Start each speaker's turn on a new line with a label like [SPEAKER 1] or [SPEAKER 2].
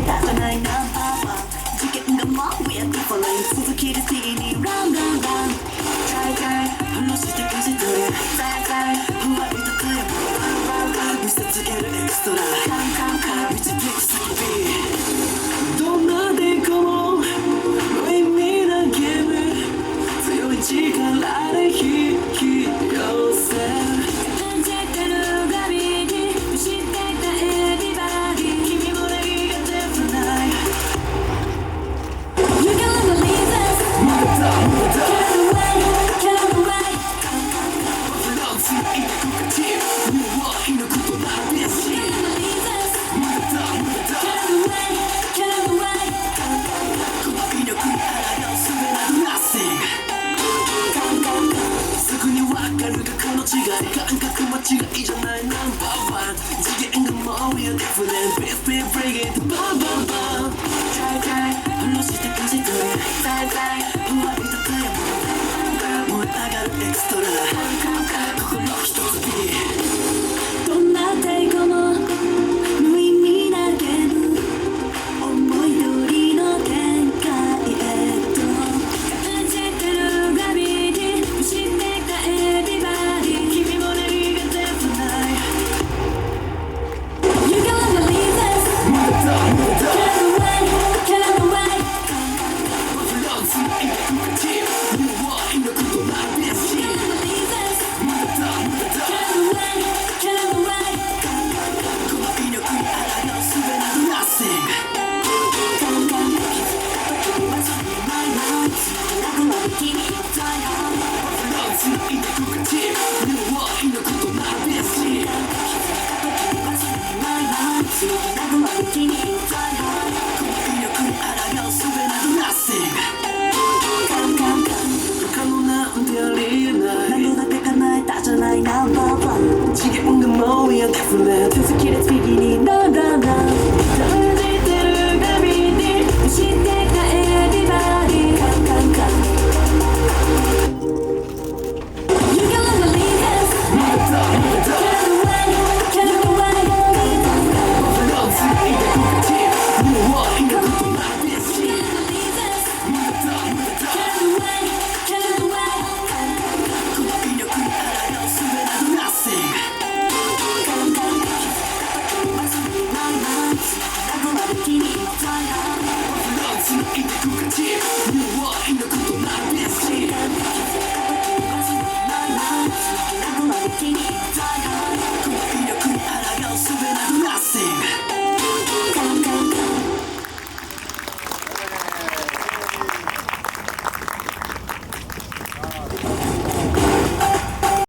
[SPEAKER 1] たじゃないナンバーワン次元がもう We are different 続きで T に Run run run Try try 話してくじとり Try try ふわりとくやも見せつけるエクストラ導く叫びどんなでこも無意味なゲーム強い力で引き寄せる感じてるグラビティ知ってたエビバディ君もレイが出せない You gotta believe us 無駄だ無駄だ Get away バランスのいい子がチームもう火のことな激しい You gotta believe us 無駄だ無駄だ Get away この威力に抗うすべなど Nothingすぐにわかるがこの違い感覚間違いじゃないナンバーワン次元がもう We are different Beat beat bring it Bam bam bam Try try 話してくじとり Try try ふわりとくやも燃え上がるエクストラ心一つに